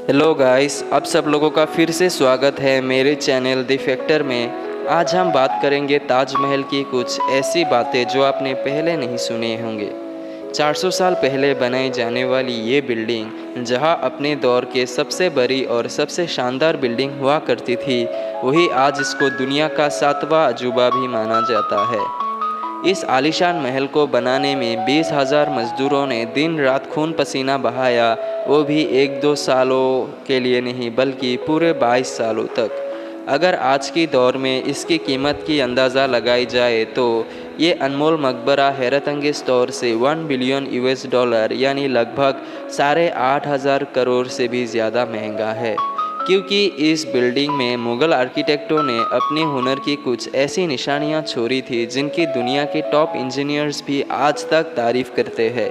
Hello guys, आप सब लोगों का फिर से स्वागत है मेरे चैनल द फैक्टर में। आज हम बात करेंगे ताजमहल की कुछ ऐसी बातें जो आपने पहले नहीं सुने होंगे। 400 साल पहले बनाई जाने वाली ये बिल्डिंग, जहां अपने दौर के सबसे बड़ी और सबसे शानदार बिल्डिंग हुआ करती थी, वही आज इसको दुनिया का 7वां अजूबा भी माना जाता है। इस आलीशान महल को बनाने में 20,000 मजदूरों ने दिन रात खून पसीना बहाया, वो भी 1-2 सालों के लिए नहीं बल्कि पूरे 22 सालों तक। अगर आज की दौर में इसकी कीमत की अंदाज़ा लगाई जाए तो ये अनमोल मकबरा हैरतअंगेज़ तौर से 1 बिलियन यूएस डॉलर यानी लगभग 8,500 करोड़ से भी ज़्यादा महंगा है। क्योंकि इस बिल्डिंग में मुग़ल आर्किटेक्टों ने अपने हुनर की कुछ ऐसी निशानियां छोड़ी थी जिनकी दुनिया के टॉप इंजीनियर्स भी आज तक तारीफ़ करते हैं।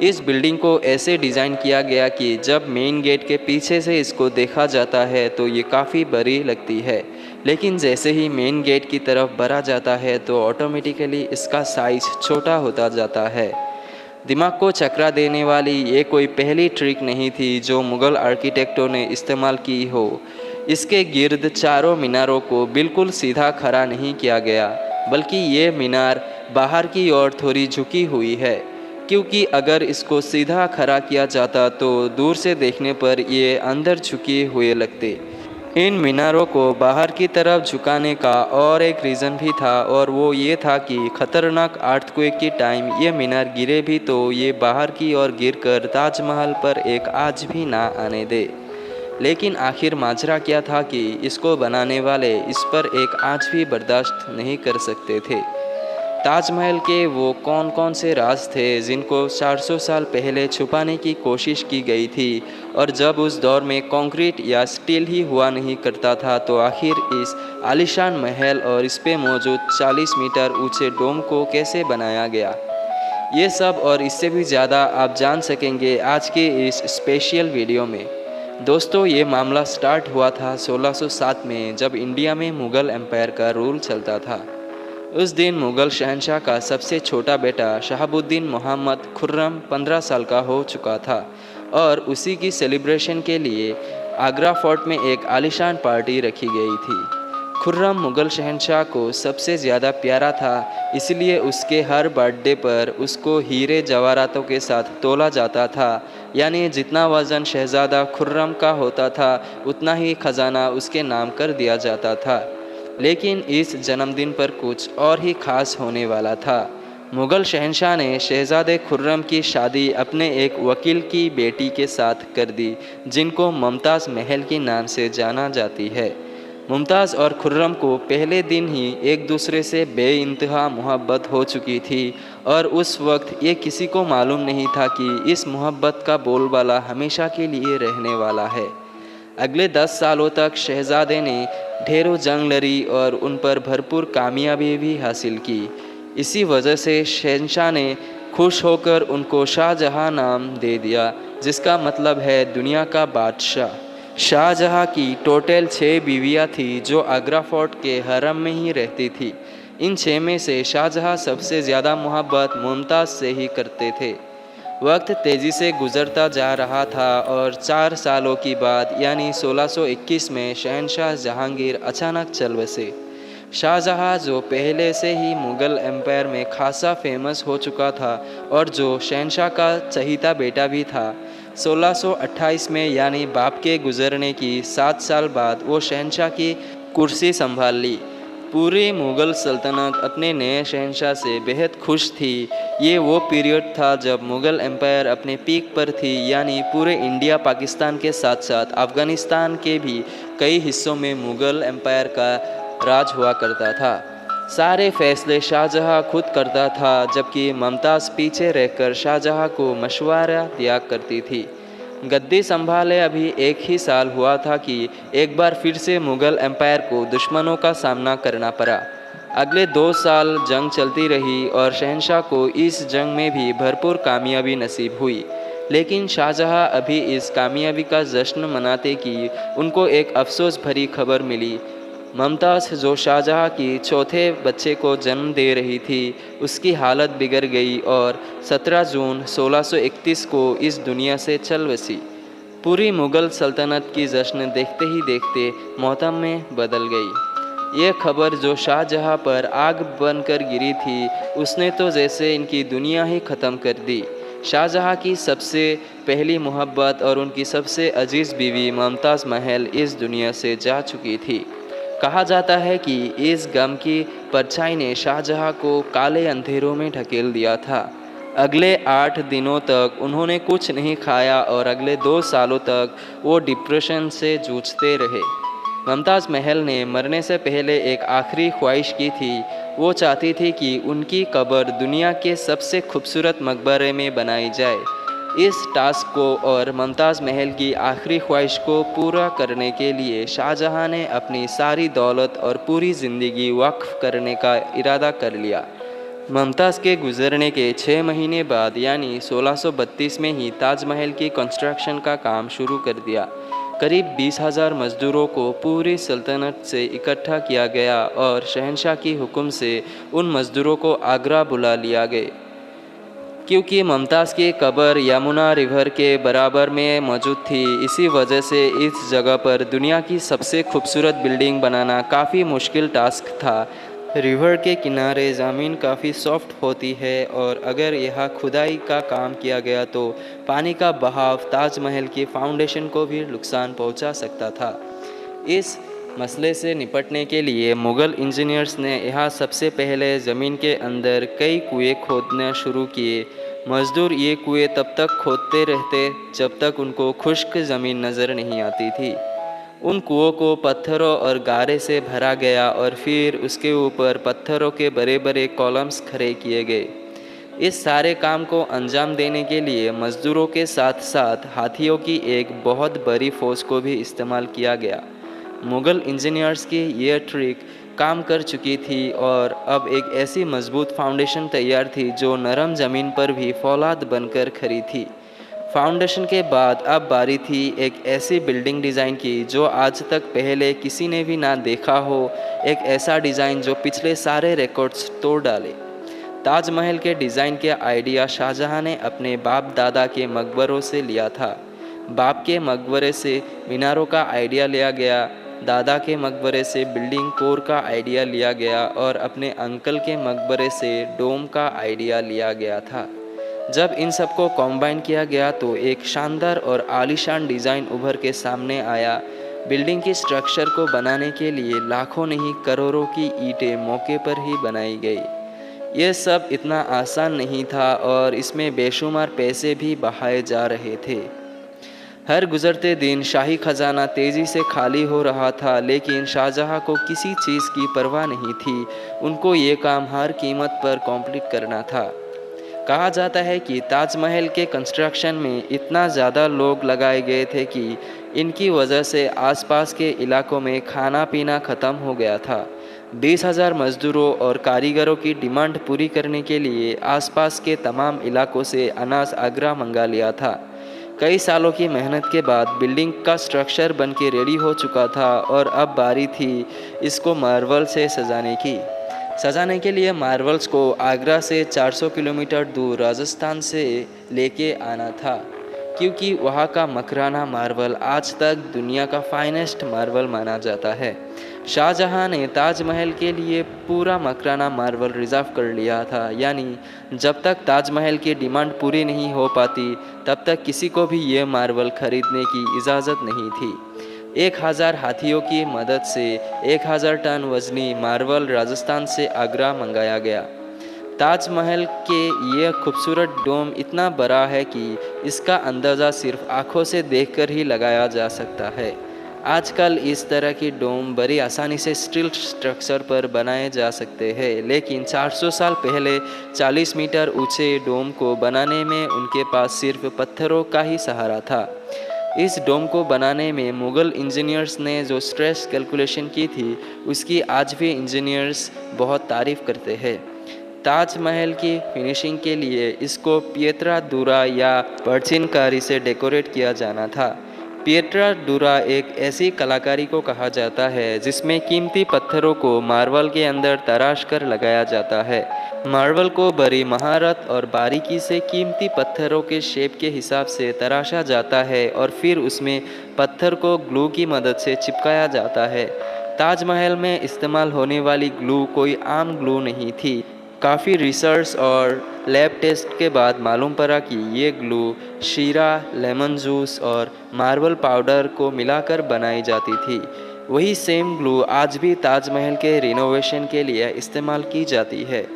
इस बिल्डिंग को ऐसे डिज़ाइन किया गया कि जब मेन गेट के पीछे से इसको देखा जाता है तो ये काफ़ी बड़ी लगती है, लेकिन जैसे ही मेन गेट की तरफ बढ़ा जाता है तो ऑटोमेटिकली इसका साइज़ छोटा होता जाता है। दिमाग को चकरा देने वाली ये कोई पहली ट्रिक नहीं थी जो मुग़ल आर्किटेक्टों ने इस्तेमाल की हो। इसके गिर्द चारों मीनारों को बिल्कुल सीधा खड़ा नहीं किया गया, बल्कि ये मीनार बाहर की ओर थोड़ी झुकी हुई है, क्योंकि अगर इसको सीधा खड़ा किया जाता तो दूर से देखने पर ये अंदर झुके हुए लगते। इन मीनारों को बाहर की तरफ झुकाने का और एक रीज़न भी था, और वो ये था कि ख़तरनाक अर्थक्वेक के टाइम ये मीनार गिरे भी तो ये बाहर की ओर गिरकर ताजमहल पर एक आँच भी ना आने दे। लेकिन आखिर माजरा क्या था कि इसको बनाने वाले इस पर एक आँच भी बर्दाश्त नहीं कर सकते थे। ताजमहल के वो कौन कौन से राज थे जिनको 400 साल पहले छुपाने की कोशिश की गई थी, और जब उस दौर में कंक्रीट या स्टील ही हुआ नहीं करता था तो आखिर इस आलीशान महल और इस पे मौजूद 40 मीटर ऊंचे डोम को कैसे बनाया गया। ये सब और इससे भी ज़्यादा आप जान सकेंगे आज के इस स्पेशल वीडियो में। दोस्तों, ये मामला स्टार्ट हुआ था 1607 में, जब इंडिया में मुग़ल एम्पायर का रूल चलता था। उस दिन मुग़ल शहंशाह का सबसे छोटा बेटा शहाबुद्दीन मोहम्मद खुर्रम 15 साल का हो चुका था, और उसी की सेलिब्रेशन के लिए आगरा फोर्ट में एक आलीशान पार्टी रखी गई थी। खुर्रम मुग़ल शहंशाह को सबसे ज़्यादा प्यारा था, इसलिए उसके हर बर्थडे पर उसको हीरे जवाहरातों के साथ तोला जाता था। यानी जितना वज़न शहज़ादा खुर्रम का होता था उतना ही खजाना उसके नाम कर दिया जाता था। लेकिन इस जन्मदिन पर कुछ और ही खास होने वाला था। मुग़ल शहंशाह ने शहज़ादे खुर्रम की शादी अपने एक वकील की बेटी के साथ कर दी, जिनको मुमताज़ महल के नाम से जाना जाती है। मुमताज़ और खुर्रम को पहले दिन ही एक दूसरे से बेइंतहा मोहब्बत हो चुकी थी, और उस वक्त ये किसी को मालूम नहीं था कि इस मोहब्बत का बोलबाला हमेशा के लिए रहने वाला है। अगले 10 सालों तक शहज़ादे ने ढेरों जंग लड़ी और उन पर भरपूर कामयाबी भी हासिल की। इसी वजह से शहंशाह ने खुश होकर उनको शाहजहाँ नाम दे दिया, जिसका मतलब है दुनिया का बादशाह। शाहजहाँ की टोटल 6 बीवियाँ थी जो आगरा फोर्ट के हरम में ही रहती थी। इन 6 में से शाहजहाँ सबसे ज़्यादा मोहब्बत मुमताज़ से ही करते थे। वक्त तेज़ी से गुज़रता जा रहा था और 4 सालों की बात यानी 1621 में शहंशाह जहांगीर अचानक चल बसे। शाहजहाँ, जो पहले से ही मुग़ल एम्पायर में खासा फेमस हो चुका था और जो शहंशाह का चहीता बेटा भी था, 1628 में यानी बाप के गुज़रने की 7 साल बाद वो शहंशाह की कुर्सी संभाल ली। पूरी मुग़ल सल्तनत अपने नए शहंशाह से बेहद खुश थी। ये वो पीरियड था जब मुग़ल एम्पायर अपने पीक पर थी, यानी पूरे इंडिया पाकिस्तान के साथ साथ अफ़गानिस्तान के भी कई हिस्सों में मुग़ल एम्पायर का राज हुआ करता था। सारे फैसले शाहजहाँ खुद करता था, जबकि मुमताज़ पीछे रहकर शाहजहाँ को मशवरा दिया करती थी। गद्दी संभाले अभी 1 ही साल हुआ था कि एक बार फिर से मुग़ल एम्पायर को दुश्मनों का सामना करना पड़ा। अगले 2 साल जंग चलती रही और शहंशाह को इस जंग में भी भरपूर कामयाबी नसीब हुई। लेकिन शाहजहाँ अभी इस कामयाबी का जश्न मनाते कि उनको एक अफसोस भरी खबर मिली। मुमताज़, जो शाहजहाँ की चौथे बच्चे को जन्म दे रही थी, उसकी हालत बिगड़ गई और 17 जून 1631 को इस दुनिया से चल बसी। पूरी मुग़ल सल्तनत की जश्न देखते ही देखते मोहतम में बदल गई। ये खबर जो शाहजहाँ पर आग बनकर गिरी थी, उसने तो जैसे इनकी दुनिया ही ख़त्म कर दी। शाहजहाँ की सबसे पहली मोहब्बत और उनकी सबसे अजीज़ बीवी मुमताज़ महल इस दुनिया से जा चुकी थी। कहा जाता है कि इस गम की परछाई ने शाहजहाँ को काले अंधेरों में ढकेल दिया था। अगले 8 दिनों तक उन्होंने कुछ नहीं खाया और अगले 2 सालों तक वो डिप्रेशन से जूझते रहे। मुमताज़ महल ने मरने से पहले एक आखिरी ख्वाहिश की थी। वो चाहती थी कि उनकी कब्र दुनिया के सबसे खूबसूरत मकबरे में बनाई जाए। इस टास्क को और मुमताज़ महल की आखिरी ख्वाहिश को पूरा करने के लिए शाहजहाँ ने अपनी सारी दौलत और पूरी ज़िंदगी वक्फ करने का इरादा कर लिया। मुमताज़ के गुजरने के 6 महीने बाद यानी 1632 में ही ताजमहल की कंस्ट्रक्शन का काम शुरू कर दिया। करीब 20,000 मज़दूरों को पूरी सल्तनत से इकट्ठा किया गया और शहंशाह की हुक्म से उन मज़दूरों को आगरा बुला लिया गया। क्योंकि मुमताज़ की कब्र यमुना रिवर के बराबर में मौजूद थी, इसी वजह से इस जगह पर दुनिया की सबसे खूबसूरत बिल्डिंग बनाना काफ़ी मुश्किल टास्क था। रिवर के किनारे ज़मीन काफ़ी सॉफ्ट होती है और अगर यहाँ खुदाई का काम किया गया तो पानी का बहाव ताजमहल की फाउंडेशन को भी नुकसान पहुँचा सकता था। इस मसले से निपटने के लिए मुग़ल इंजीनियर्स ने यहाँ सबसे पहले ज़मीन के अंदर कई कुएं खोदना शुरू किए। मज़दूर ये कुएं तब तक खोदते रहते जब तक उनको खुश्क ज़मीन नज़र नहीं आती थी। उन कुओं को पत्थरों और गारे से भरा गया और फिर उसके ऊपर पत्थरों के बड़े बड़े कॉलम्स खड़े किए गए। इस सारे काम को अंजाम देने के लिए मज़दूरों के साथ साथ हाथियों की एक बहुत बड़ी फ़ौज को भी इस्तेमाल किया गया। मुग़ल इंजीनियर्स की ये ट्रिक काम कर चुकी थी और अब एक ऐसी मजबूत फाउंडेशन तैयार थी जो नरम ज़मीन पर भी फौलाद बनकर खड़ी थी। फाउंडेशन के बाद अब बारी थी एक ऐसी बिल्डिंग डिज़ाइन की जो आज तक पहले किसी ने भी ना देखा हो, एक ऐसा डिज़ाइन जो पिछले सारे रिकॉर्ड्स तोड़ डाले। ताजमहल के डिज़ाइन के आइडिया शाहजहाँ ने अपने बाप दादा के मकबरों से लिया था। बाप के मकबरे से मीनारों का आइडिया लिया गया, दादा के मकबरे से बिल्डिंग कोर का आइडिया लिया गया और अपने अंकल के मकबरे से डोम का आइडिया लिया गया था। जब इन सबको कॉम्बाइन किया गया तो एक शानदार और आलीशान डिज़ाइन उभर के सामने आया। बिल्डिंग की स्ट्रक्चर को बनाने के लिए लाखों नहीं करोड़ों की ईंटें मौके पर ही बनाई गई। ये सब इतना आसान नहीं था और इसमें बेशुमार पैसे भी बहाए जा रहे थे। हर गुजरते दिन शाही खजाना तेज़ी से खाली हो रहा था, लेकिन शाहजहाँ को किसी चीज़ की परवाह नहीं थी। उनको ये काम हर कीमत पर कंप्लीट करना था। कहा जाता है कि ताजमहल के कंस्ट्रक्शन में इतना ज़्यादा लोग लगाए गए थे कि इनकी वजह से आसपास के इलाकों में खाना पीना ख़त्म हो गया था। 20,000 मज़दूरों और कारीगरों की डिमांड पूरी करने के लिए आसपास के तमाम इलाकों से अनाज आगरा मंगा लिया था। कई सालों की मेहनत के बाद बिल्डिंग का स्ट्रक्चर बन के रेडी हो चुका था और अब बारी थी इसको मार्बल से सजाने की। सजाने के लिए मार्बल्स को आगरा से 400 किलोमीटर दूर राजस्थान से लेके आना था, क्योंकि वहाँ का मकराना मार्बल आज तक दुनिया का फाइनेस्ट मार्बल माना जाता है। शाहजहाँ ने ताजमहल के लिए पूरा मकराना मार्बल रिजर्व कर लिया था, यानी जब तक ताजमहल की डिमांड पूरी नहीं हो पाती तब तक किसी को भी ये मार्बल खरीदने की इजाज़त नहीं थी। 1,000 हाथियों की मदद से 1,000 टन वजनी मार्बल राजस्थान से आगरा मंगाया गया। ताजमहल के ये खूबसूरत डोम इतना बड़ा है कि इसका अंदाज़ा सिर्फ आँखों से देखकर ही लगाया जा सकता है। आजकल इस तरह की डोम बड़ी आसानी से स्टील स्ट्रक्चर पर बनाए जा सकते हैं, लेकिन 400 साल पहले 40 मीटर ऊंचे डोम को बनाने में उनके पास सिर्फ पत्थरों का ही सहारा था। इस डोम को बनाने में मुग़ल इंजीनियर्स ने जो स्ट्रेस कैलकुलेशन की थी, उसकी आज भी इंजीनियर्स बहुत तारीफ़ करते हैं। ताजमहल की फिनिशिंग के लिए इसको पिएट्रा दूरा या परचिनकारी से डेकोरेट किया जाना था। पिएट्रा दूरा एक ऐसी कलाकारी को कहा जाता है जिसमें कीमती पत्थरों को मार्बल के अंदर तराश कर लगाया जाता है। मार्बल को बड़ी महारत और बारीकी से कीमती पत्थरों के शेप के हिसाब से तराशा जाता है और फिर उसमें पत्थर को ग्लू की मदद से चिपकाया जाता है। ताजमहल में इस्तेमाल होने वाली ग्लू कोई आम ग्लू नहीं थी। काफ़ी रिसर्च और लैब टेस्ट के बाद मालूम पड़ा कि ये ग्लू शीरा, लेमन जूस और मार्बल पाउडर को मिलाकर बनाई जाती थी। वही सेम ग्लू आज भी ताजमहल के रिनोवेशन के लिए इस्तेमाल की जाती है।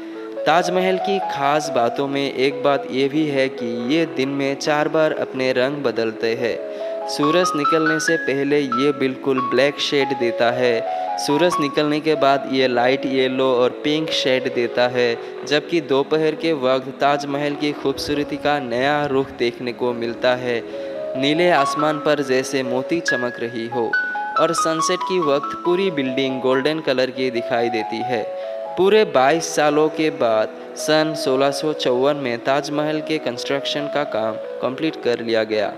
ताजमहल की खास बातों में एक बात ये भी है कि ये दिन में 4 बार अपने रंग बदलते हैं। सूरज निकलने से पहले ये बिल्कुल ब्लैक शेड देता है। सूरज निकलने के बाद ये लाइट येलो और पिंक शेड देता है, जबकि दोपहर के वक्त ताजमहल की खूबसूरती का नया रुख देखने को मिलता है। नीले आसमान पर जैसे मोती चमक रही हो और सनसेट की वक्त पूरी बिल्डिंग गोल्डन कलर की दिखाई देती है। पूरे 22 सालों के बाद सन 1654 में ताजमहल के कंस्ट्रक्शन का काम कंप्लीट कर लिया गया।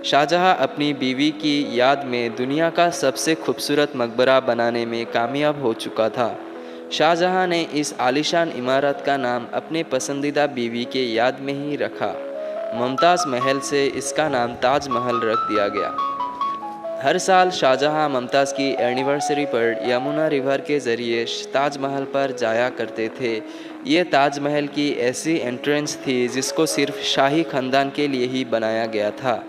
शाहजहां अपनी बीवी की याद में दुनिया का सबसे खूबसूरत मकबरा बनाने में कामयाब हो चुका था। शाहजहां ने इस आलीशान इमारत का नाम अपने पसंदीदा बीवी के याद में ही रखा। मुमताज़ महल से इसका नाम ताजमहल रख दिया गया। हर साल शाहजहां मुमताज़ की एनिवर्सरी पर यमुना रिवर के ज़रिए ताजमहल पर जाया करते थे। ये ताजमहल की ऐसी एंट्रेंस थी जिसको सिर्फ शाही ख़ानदान के लिए ही बनाया गया था।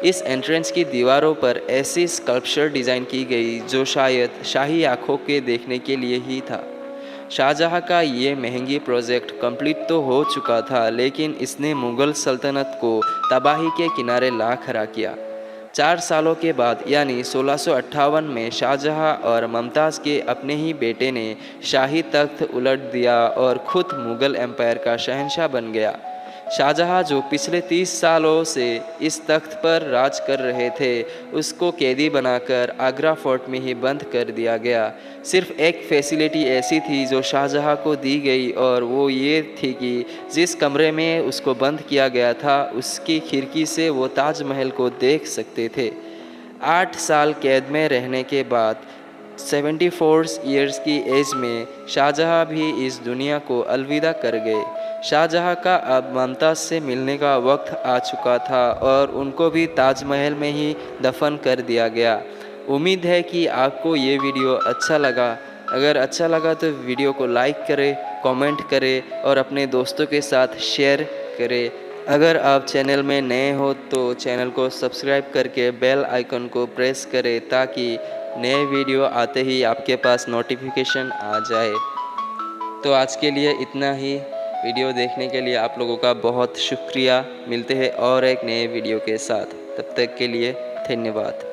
इस एंट्रेंस की दीवारों पर ऐसी स्कल्पचर डिज़ाइन की गई जो शायद शाही आँखों के देखने के लिए ही था। शाहजहां का ये महंगी प्रोजेक्ट कंप्लीट तो हो चुका था, लेकिन इसने मुग़ल सल्तनत को तबाही के किनारे ला खड़ा किया। 4 सालों के बाद यानी 1658 में शाहजहां और मुमताज़ के अपने ही बेटे ने शाही तख्त उलट दिया और खुद मुग़ल एम्पायर का शहंशाह बन गया। शाहजहां जो पिछले 30 सालों से इस तख्त पर राज कर रहे थे, उसको कैदी बनाकर आगरा फोर्ट में ही बंद कर दिया गया। सिर्फ एक फैसिलिटी ऐसी थी जो शाहजहां को दी गई और वो ये थी कि जिस कमरे में उसको बंद किया गया था उसकी खिड़की से वो ताजमहल को देख सकते थे। 8 साल कैद में रहने के बाद 74 ईयर्स की एज में शाहजहां भी इस दुनिया को अलविदा कर गए। शाहजहां का अब मुमताज़ से मिलने का वक्त आ चुका था और उनको भी ताजमहल में ही दफन कर दिया गया। उम्मीद है कि आपको ये वीडियो अच्छा लगा। अगर अच्छा लगा तो वीडियो को लाइक करें, कमेंट करें और अपने दोस्तों के साथ शेयर करें। अगर आप चैनल में नए हो तो चैनल को सब्सक्राइब करके बेल आइकन को प्रेस करें ताकि नए वीडियो आते ही आपके पास नोटिफिकेशन आ जाए। तो आज के लिए इतना ही। वीडियो देखने के लिए आप लोगों का बहुत शुक्रिया। मिलते हैं और एक नए वीडियो के साथ। तब तक के लिए धन्यवाद।